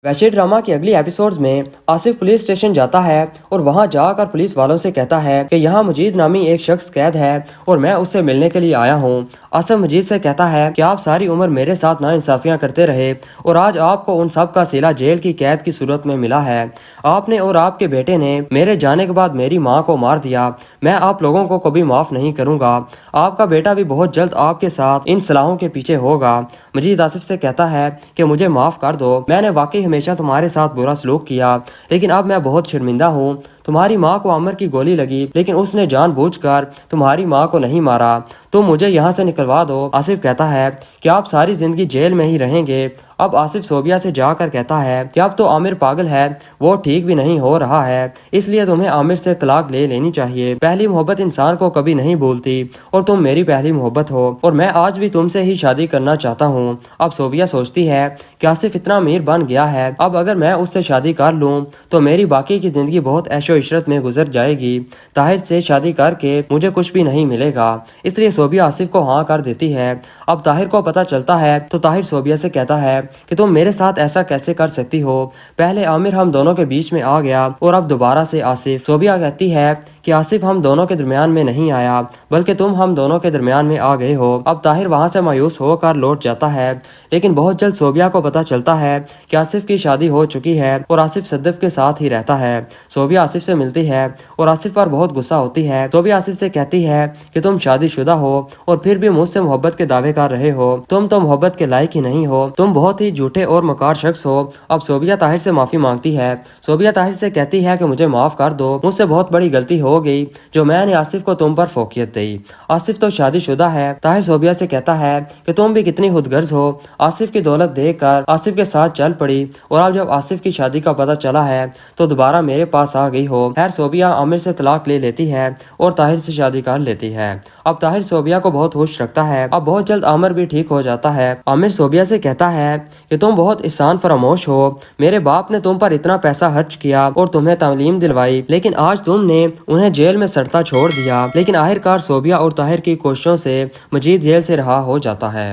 वैसे ड्रामा के अगली एपिसोड्स में आसिफ पुलिस स्टेशन जाता है और वहां जाकर पुलिस वालों से कहता है कि यहाँ मजीद नामी एक शख्स कैद है और मैं उससे मिलने के लिए आया हूँ। आसिफ मजीद से कहता है कि आप सारी उम्र मेरे साथ नाइंसाफियां करते रहे और आज आपको उन सब का सिला जेल की कैद की सूरत में मिला है। आपने और आपके बेटे ने मेरे जाने के बाद मेरी माँ को मार दिया। मैं आप लोगों को कभी माफ नहीं करूंगा। आपका बेटा भी बहुत जल्द आपके साथ इन सलाहों के पीछे होगा। मजीद आसिफ से कहता है कि मुझे माफ कर दो, मैंने वाकई हमेशा तुम्हारे साथ बुरा सलूक किया, लेकिन अब मैं बहुत शर्मिंदा हूँ। तुम्हारी माँ को आमिर की गोली लगी, लेकिन उसने जानबूझकर तुम्हारी माँ को नहीं मारा। तुम मुझे यहाँ से निकलवा दो। आसिफ कहता है कि आप सारी जिंदगी जेल में ही रहेंगे। अब आसिफ सोबिया से जाकर कहता है कि अब तो आमिर पागल है, वो ठीक भी नहीं हो रहा है, इसलिए तुम्हें आमिर से तलाक ले लेनी चाहिए। पहली मोहब्बत इंसान को कभी नहीं भूलती और तुम मेरी पहली मोहब्बत हो और मैं आज भी तुमसे ही शादी करना चाहता हूँ। अब सोबिया सोचती है कि आसिफ इतना अमीर बन गया है, अब अगर मैं उससे शादी कर लूँ तो मेरी बाकी की जिंदगी बहुत ऐशो इशरत में गुजर जाएगी। ताहिर से शादी करके मुझे कुछ भी नहीं मिलेगा, इसलिए सोबिया आसिफ को हाँ कर देती है। अब ताहिर को पता चलता है तो ताहिर सोबिया से कहता है कि तुम मेरे साथ ऐसा कैसे कर सकती हो, पहले आमिर हम दोनों के बीच में आ गया और अब दोबारा से आसिफ। सोबिया कहती है कि आसिफ हम दोनों के दरमियान में नहीं आया, बल्कि तुम हम दोनों के दरमियान में आ गए हो। अब ताहिर वहां से मायूस होकर लौट जाता है, लेकिन बहुत जल्द सोबिया को पता चलता है कि आसिफ की शादी हो चुकी है और आसिफ सद्दफ के साथ ही रहता है। सोबिया आसिफ से मिलती है और आसिफ पर बहुत गुस्सा होती है। सोबिया आसिफ से कहती है कि तुम शादीशुदा हो और फिर भी मुझसे मोहब्बत के दावे कर रहे हो, तुम तो मोहब्बत के लायक ही नहीं हो, तुम बहुत ही झूठे और मकार शख्स हो। अब सोबिया ताहिर से माफी मांगती है। सोबिया ताहिर से कहती है कि मुझे माफ कर दो, मुझसे बहुत बड़ी गलती हो गई जो मैंने आसिफ को तुम पर फोकियत दी। आसिफ तो शादीशुदा है। ताहिर सोबिया से कहता है कि तुम भी कितनी खुदगर्ज हो, आसिफ की दौलत देखकर आसिफ के साथ चल पड़ी और अब जब आसिफ की शादी का पता चला है तो दोबारा मेरे पास आ गई हो। खैर सोबिया आमिर से तलाक ले लेती है और ताहिर से शादी कर लेती है। अब ताहिर सोबिया को बहुत खुश रखता है। अब बहुत जल्द आमिर भी ठीक हो जाता है। आमिर सोबिया से कहता है कि तुम बहुत एहसान फरामोश हो, मेरे बाप ने तुम पर इतना पैसा खर्च किया और तुम्हें तालीम दिलवाई, लेकिन आज तुमने उन्हें जेल में सड़ता छोड़ दिया। लेकिन आखिरकार सोबिया और ताहिर की कोशिशों से मजीद जेल से रहा हो जाता है।